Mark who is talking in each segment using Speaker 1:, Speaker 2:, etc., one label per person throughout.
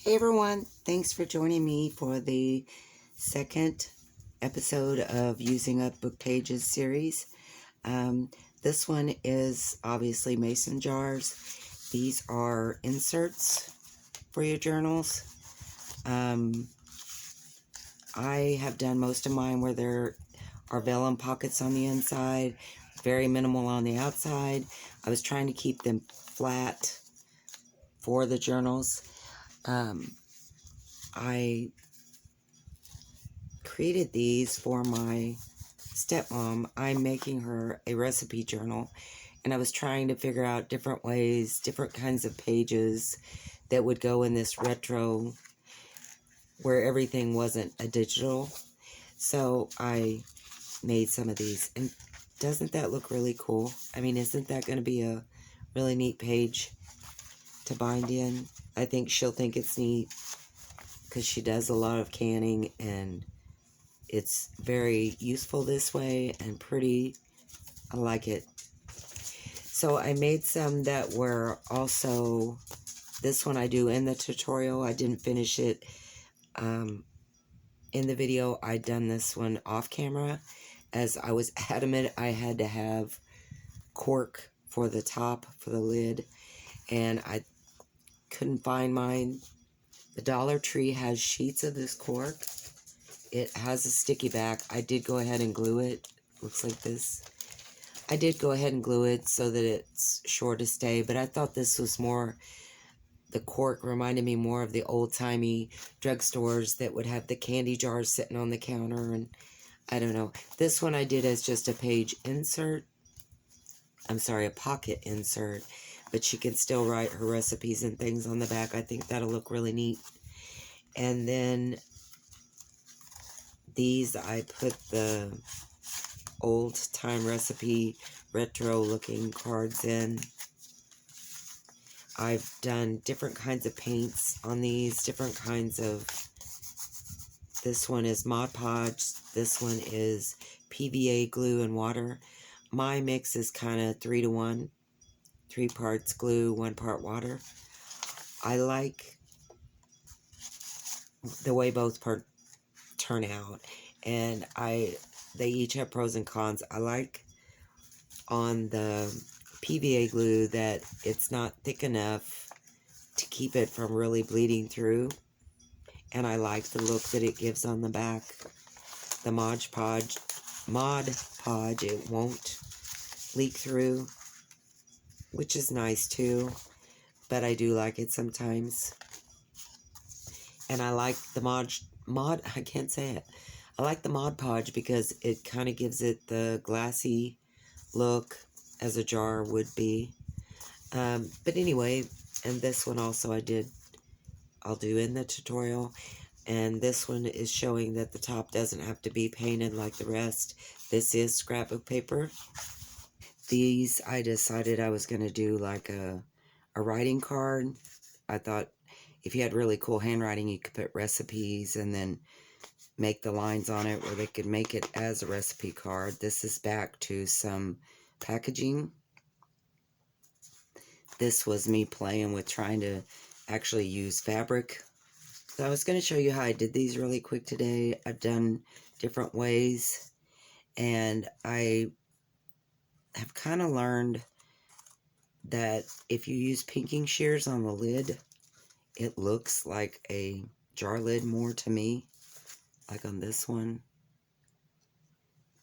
Speaker 1: Hey everyone, thanks for joining me for the second episode of Using Up Book Pages series. This one is obviously mason jars. These are inserts for your journals. I have done most of mine where there are vellum pockets on the inside, very minimal on the outside. I was trying to keep them flat for the journals. I created these for my stepmom. I'm making her a recipe journal, and I was trying to figure out different ways, different kinds of pages that would go in this retro where everything wasn't a digital. So I made some of these, and doesn't that look really cool? I mean, isn't that going to be a really neat page to bind in? I think she'll think it's neat because she does a lot of canning, and it's very useful this way and pretty. I like it. So I made some that were also, this one I do in the tutorial. I didn't finish it in the video. I'd done this one off camera as I was adamant I had to have cork for the top, for the lid, and I couldn't find mine. The Dollar Tree has sheets of this cork. It has a sticky back. I did go ahead and glue it. Looks like this. I did go ahead and glue it so that it's sure to stay, but I thought this was more, the cork reminded me more of the old-timey drugstores that would have the candy jars sitting on the counter, and I don't know. This one I did as just a page insert. I'm sorry, a pocket insert, but she can still write her recipes and things on the back. I think that'll look really neat. And then these, I put the old-time recipe retro-looking cards in. I've done different kinds of paints on these, different kinds of, this one is Mod Podge, this one is PVA glue and water. My mix is kind of 3 to 1, 3 parts glue, 1 part water. I like the way both parts turn out, and they each have pros and cons. I like on the PVA glue that it's not thick enough to keep it from really bleeding through, and I like the look that it gives on the back. The Mod Podge, it won't leak through, which is nice too, but I do like it sometimes. And I like the I can't say it. I like the Mod Podge because it kind of gives it the glassy look as a jar would be. But anyway, and this one also I'll do in the tutorial. And this one is showing that the top doesn't have to be painted like the rest. This is scrapbook paper. These, I decided I was going to do like a writing card. I thought if you had really cool handwriting, you could put recipes and then make the lines on it where they could make it as a recipe card. This is back to some packaging. This was me playing with trying to actually use fabric. So I was going to show you how I did these really quick today. I've done different ways, and I have kind of learned that if you use pinking shears on the lid, it looks like a jar lid more to me, like on this one.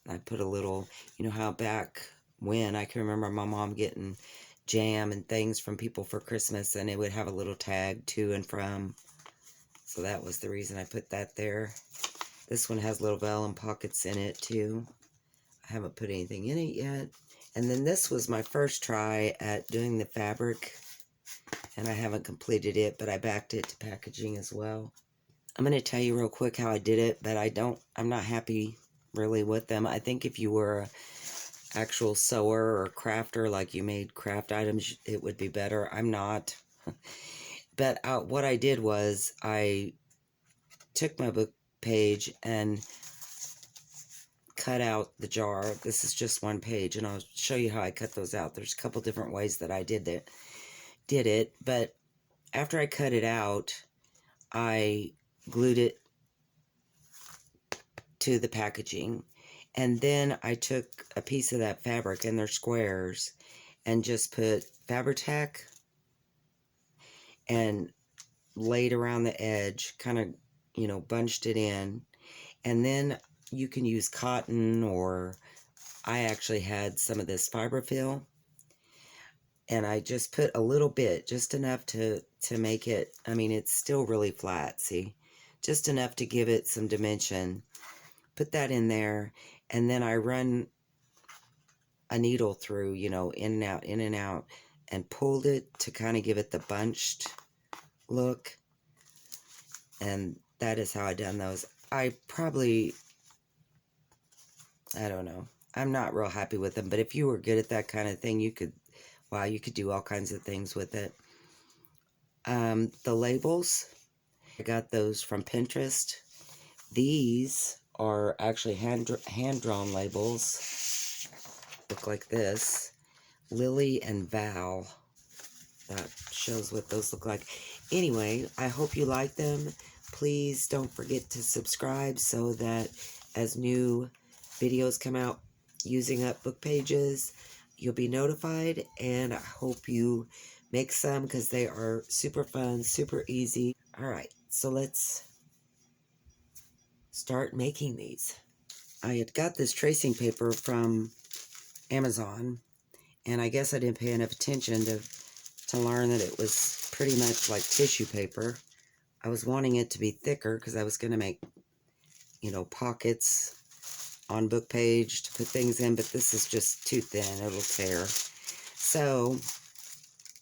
Speaker 1: I put a little, you know how back when, I can remember my mom getting jam and things from people for Christmas, and it would have a little tag to and from. So that was the reason I put that there. This one has little vellum pockets in it too. I haven't put anything in it yet. And then this was my first try at doing the fabric, and I haven't completed it, but I backed it to packaging as well. I'm going to tell you real quick how I did it, but I'm not happy really with them. I think if you were an actual sewer or crafter, like you made craft items, it would be better. I'm not. But what I did was I took my book page and cut out the jar. This is just one page, and I'll show you how I cut those out. There's a couple different ways that I did it. But after I cut it out, I glued it to the packaging, and then I took a piece of that fabric, and they're squares, and just put Fabri-Tac and laid around the edge, kind of, you know, bunched it in. And then you can use cotton, or I actually had some of this fiberfill, and I just put a little bit, just enough to make it, I mean, it's still really flat, see? Just enough to give it some dimension. Put that in there, and then I run a needle through, you know, in and out, and pulled it to kind of give it the bunched look. And that is how I done those. I don't know. I'm not real happy with them, but if you were good at that kind of thing, you could, wow, you could do all kinds of things with it. The labels, I got those from Pinterest. These are actually hand-drawn labels. Look like this. Lily and Val. That shows what those look like. Anyway, I hope you like them. Please don't forget to subscribe so that as new videos come out using up book pages, you'll be notified. And I hope you make some, because they are super fun, super easy. All right, so let's start making these. I had got this tracing paper from Amazon, and I guess I didn't pay enough attention to learn that it was pretty much like tissue paper. I was wanting it to be thicker because I was going to make, you know, pockets on book page to put things in, but this is just too thin. It'll tear. So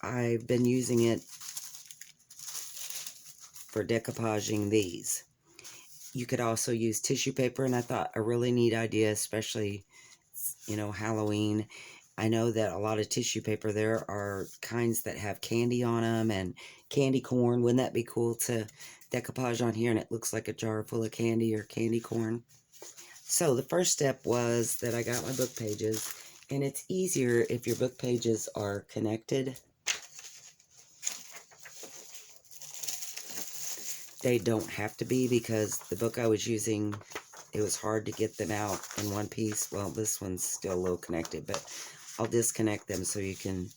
Speaker 1: I've been using it for decoupaging these. You could also use tissue paper, and I thought a really neat idea, especially, you know, Halloween. I know that a lot of tissue paper, there are kinds that have candy on them and candy corn. Wouldn't that be cool to decoupage on here and it looks like a jar full of candy or candy corn? So the first step was that I got my book pages, and it's easier if your book pages are connected. They don't have to be, because the book I was using, it was hard to get them out in one piece. Well, this one's still a little connected, but I'll disconnect them so you can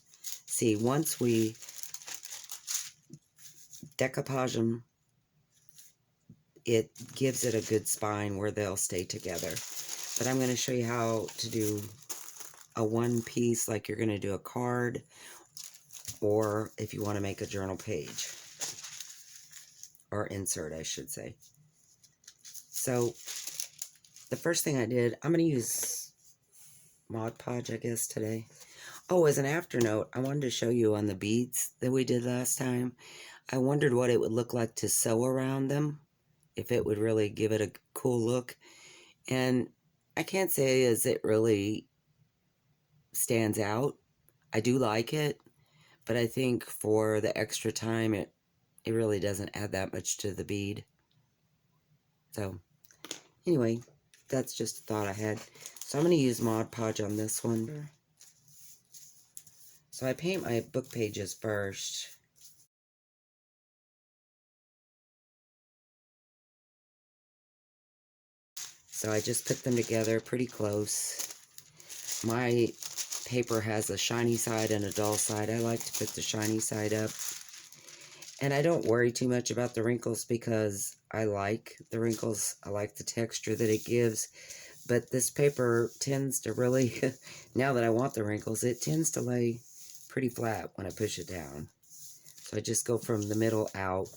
Speaker 1: see. Once we decoupage them, it gives it a good spine where they'll stay together. But I'm going to show you how to do a one piece, like you're going to do a card, or if you want to make a journal page, or insert, I should say. So the first thing I did, I'm going to use Mod Podge, I guess, today. Oh, as an afternote, I wanted to show you on the beads that we did last time. I wondered what it would look like to sew around them, if it would really give it a cool look. And I can't say as it really stands out. I do like it, but I think for the extra time, it really doesn't add that much to the bead. So anyway, that's just a thought I had. So I'm going to use Mod Podge on this one. So I paint my book pages first. So I just put them together pretty close. My paper has a shiny side and a dull side. I like to put the shiny side up. And I don't worry too much about the wrinkles, because I like the wrinkles. I like the texture that it gives. But this paper tends to really, now that I want the wrinkles, it tends to lay pretty flat when I push it down. So I just go from the middle out,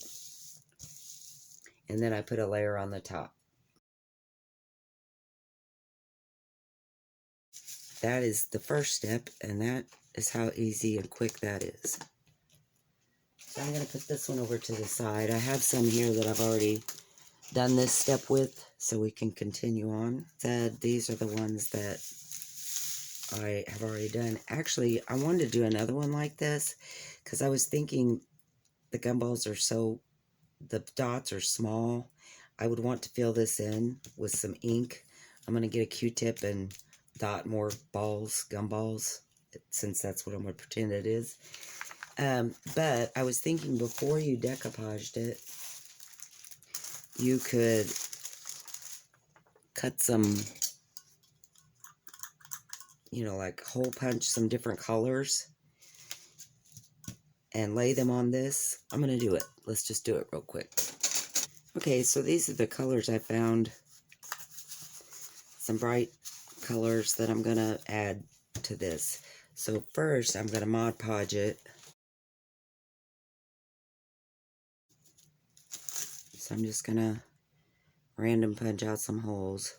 Speaker 1: and then I put a layer on the top. That is the first step, and that is how easy and quick that is. So I'm going to put this one over to the side. I have some here that I've already done this step with, so we can continue on. These are the ones that I have already done. Actually, I wanted to do another one like this, because I was thinking the gumballs are so, the dots are small. I would want to fill this in with some ink. I'm going to get a Q-tip and dot more balls, gumballs, since that's what I'm going to pretend it is. But I was thinking, before you decoupaged it, you could cut some, you know, like hole punch some different colors and lay them on this. I'm going to do it. Let's just do it real quick. Okay, so these are the colors I found. Some bright colors that I'm going to add to this. So first, I'm going to Mod Podge it. So I'm just going to random punch out some holes.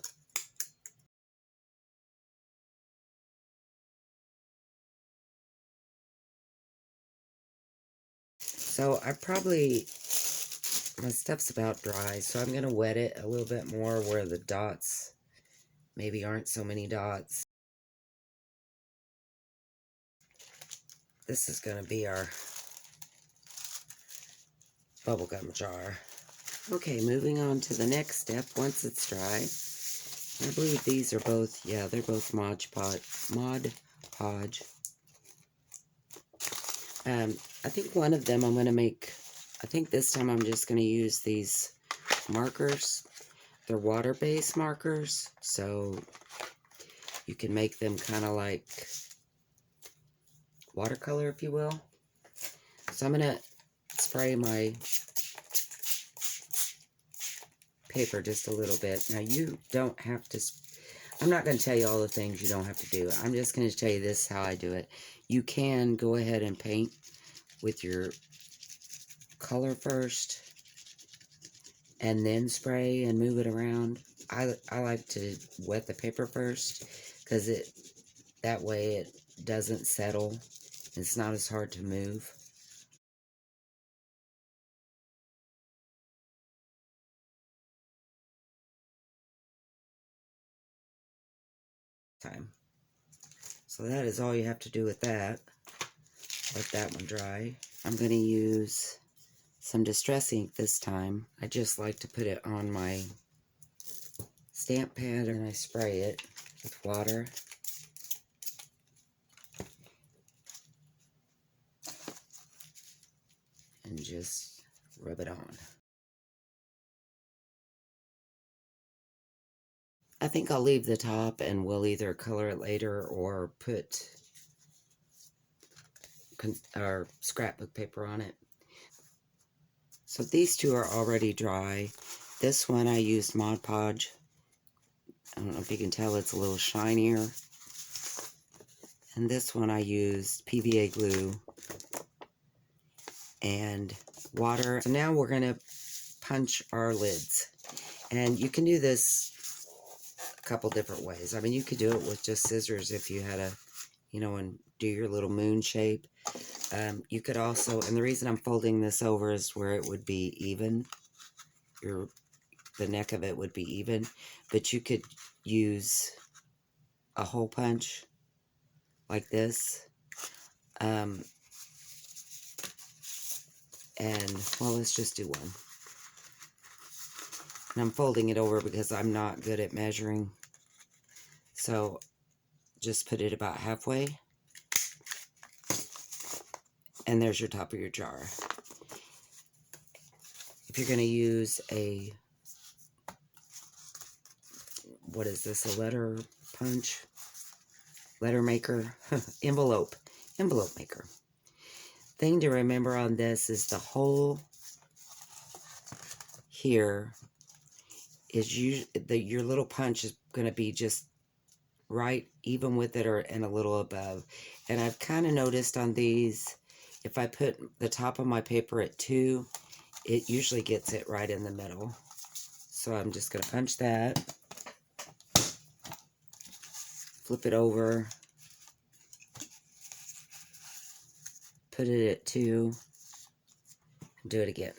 Speaker 1: So my stuff's about dry, so I'm going to wet it a little bit more where the dots maybe aren't so many dots. This is going to be our bubblegum jar. Okay, moving on to the next step. Once it's dry, I believe these are both, yeah, they're both Mod Podge. I think one of them I'm going to make, I think this time I'm just going to use these markers. They're water-based markers, so you can make them kind of like watercolor, if you will. So I'm going to spray my paper just a little bit. Now, you don't have to, I'm not going to tell you all the things you don't have to do. I'm just going to tell you this how I do it. You can go ahead and paint with your color first and then spray and move it around. I like to wet the paper first because that way it doesn't settle. It's not as hard to move. So that is all you have to do with that. Let that one dry. I'm going to use some Distress ink this time. I just like to put it on my stamp pad and I spray it with water. And just rub it on. I think I'll leave the top and we'll either color it later or put our scrapbook paper on it. So these two are already dry. This one I used Mod Podge. I don't know if you can tell, it's a little shinier. And this one I used PVA glue and water. So now we're going to punch our lids. And you can do this a couple different ways. I mean, you could do it with just scissors if you had and do your little moon shape. You could also, and the reason I'm folding this over is where it would be even. The neck of it would be even. But you could use a hole punch like this. And, well, let's just do one. And I'm folding it over because I'm not good at measuring. So just put it about halfway. And there's your top of your jar. If you're going to use what is this, a letter punch? Letter maker? Envelope maker. Thing to remember on this is the hole here is your little punch is going to be just right even with it and a little above. And I've kind of noticed on these, if I put the top of my paper at 2, it usually gets it right in the middle. So I'm just going to punch that, flip it over, put it at 2, and do it again.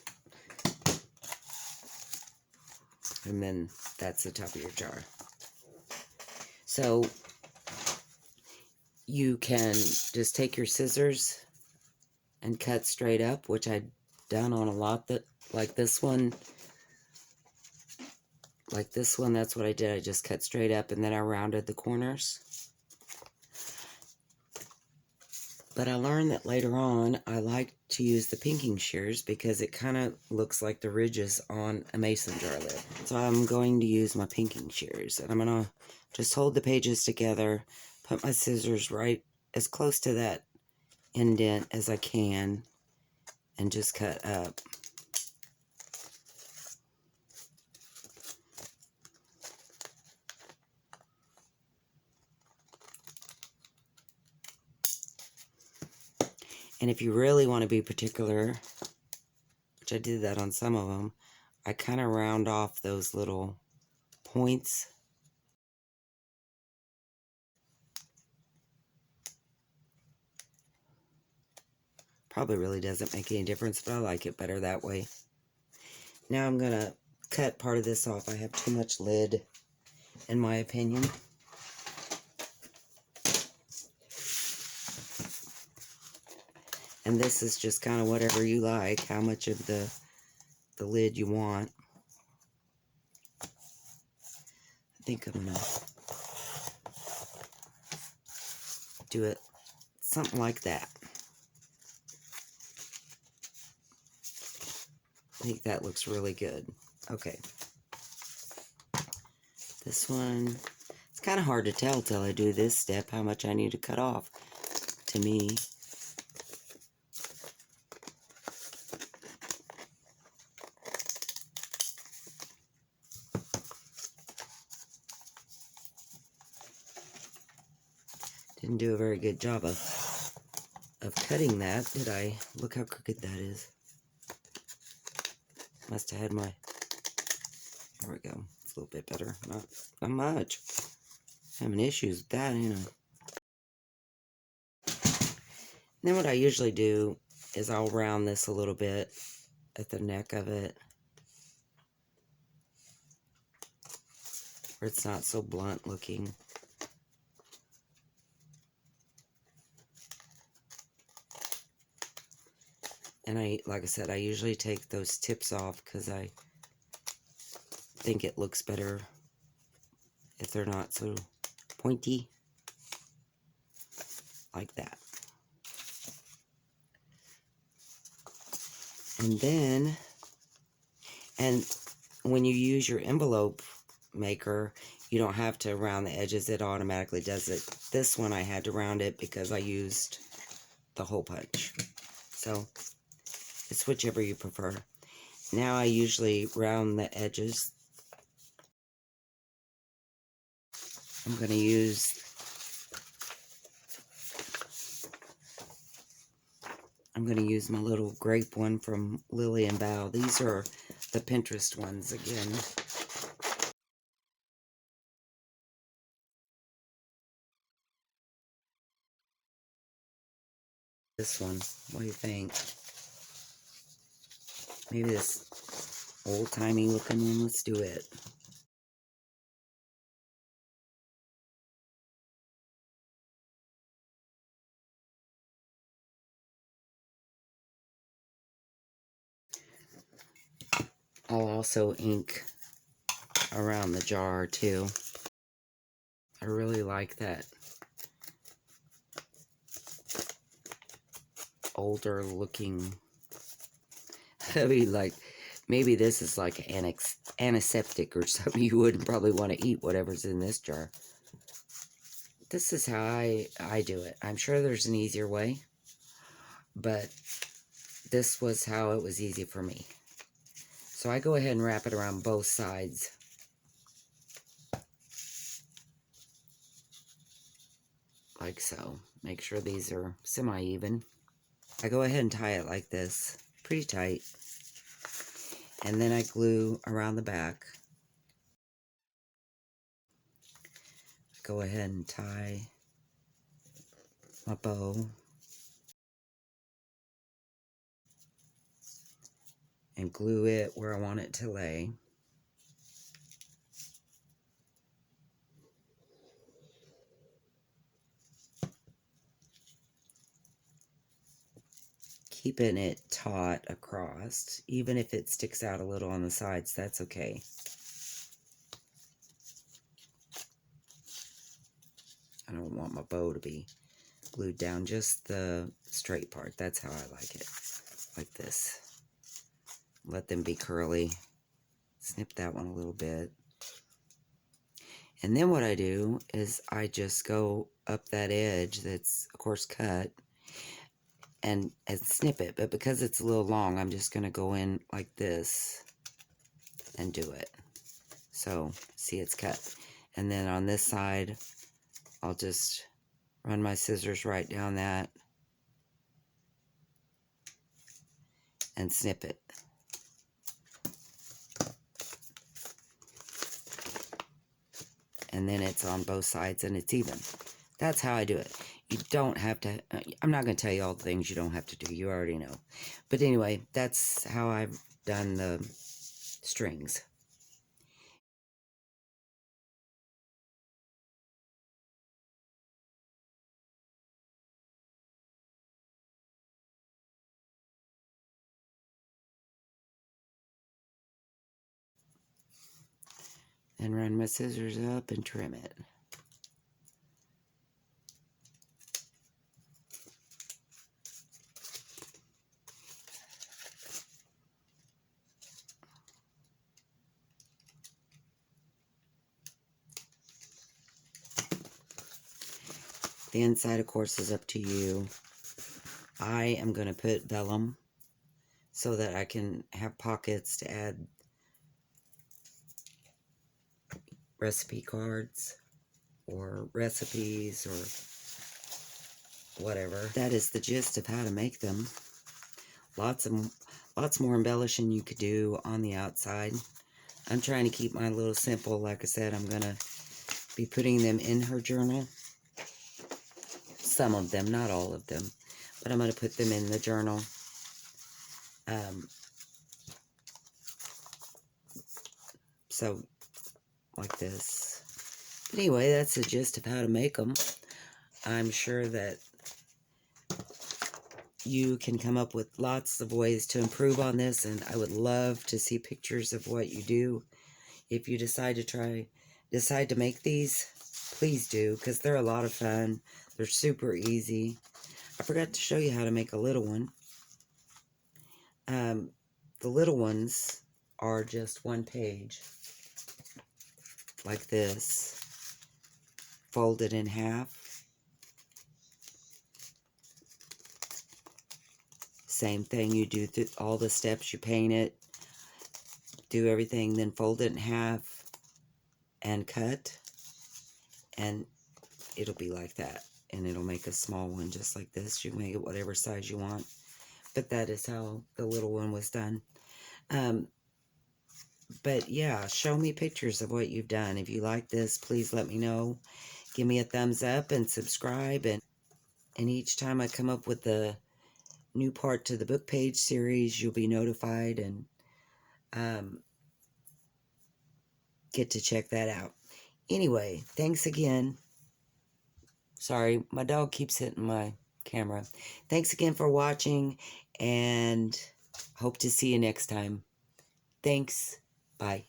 Speaker 1: And then that's the top of your jar. So you can just take your scissors and cut straight up, which I've done on a lot like this one. Like this one, that's what I did. I just cut straight up and then I rounded the corners. But I learned that later on, I like to use the pinking shears because it kind of looks like the ridges on a mason jar lid. So I'm going to use my pinking shears, and I'm going to just hold the pages together, put my scissors right as close to that indent as I can, and just cut up. And if you really want to be particular, which I did that on some of them, I kind of round off those little points. Probably really doesn't make any difference, but I like it better that way. Now I'm going to cut part of this off. I have too much lid, in my opinion. And this is just kind of whatever you like, how much of the lid you want. I think I'm going to do it something like that. I think that looks really good. Okay. This one, it's kind of hard to tell till I do this step how much I need to cut off, to me. Didn't do a very good job of cutting that, did I? Look how crooked that is. Must have had my... There we go. It's a little bit better. Not much. Having issues with that, you know. Then what I usually do is I'll round this a little bit at the neck of it, where it's not so blunt looking. And like I said, I usually take those tips off because I think it looks better if they're not so pointy. Like that. And then, when you use your envelope maker, you don't have to round the edges. It automatically does it. This one I had to round it because I used the hole punch. So, it's whichever you prefer. Now I usually round the edges. I'm going to use my little grape one from Lily and Bow. These are the Pinterest ones again. This one, what do you think? Maybe this old-timey looking one. Let's do it. I'll also ink around the jar too. I really like that older looking. I mean, like, maybe this is like antiseptic or something. You wouldn't probably want to eat whatever's in this jar. This is how I do it. I'm sure there's an easier way, but this was how it was easy for me. So I go ahead and wrap it around both sides. Like so. Make sure these are semi-even. I go ahead and tie it like this, pretty tight. And then I glue around the back. Go ahead and tie my bow. And glue it where I want it to lay. Keeping it taut across, even if it sticks out a little on the sides, that's okay. I don't want my bow to be glued down, just the straight part. That's how I like it. like this. Let them be curly. Snip that one a little bit. And then what I do is I just go up that edge that's, of course, cut and snip it. But because it's a little long, I'm just going to go in like this and do it. So, see, it's cut. And then on this side, I'll just run my scissors right down that and snip it. And then it's on both sides and it's even. That's how I do it. You don't have to, I'm not going to tell you all the things you don't have to do. You already know. But anyway, that's how I've done the strings. And run my scissors up and trim it. The inside, of course, is up to you. I am going to put vellum so that I can have pockets to add recipe cards or recipes or whatever. That is the gist of how to make them. Lots more embellishing you could do on the outside. I'm trying to keep mine a little simple. Like I said, I'm going to be putting them in her journal. Some of them, not all of them. But I'm going to put them in the journal. So, like this. But anyway, that's the gist of how to make them. I'm sure that you can come up with lots of ways to improve on this, and I would love to see pictures of what you do. If you decide to make these, please do, because they're a lot of fun. They're super easy. I forgot to show you how to make a little one. The little ones are just one page, like this, folded in half. Same thing, you do all the steps, you paint it, do everything, then fold it in half and cut, and it'll be like that. And it'll make a small one just like this. You can make it whatever size you want. But that is how the little one was done. But yeah, show me pictures of what you've done. If you like this, please let me know. Give me a thumbs up and subscribe. And each time I come up with a new part to the book page series, you'll be notified and get to check that out. Anyway, thanks again. Sorry, my dog keeps hitting my camera. Thanks again for watching, and hope to see you next time. Thanks. Bye.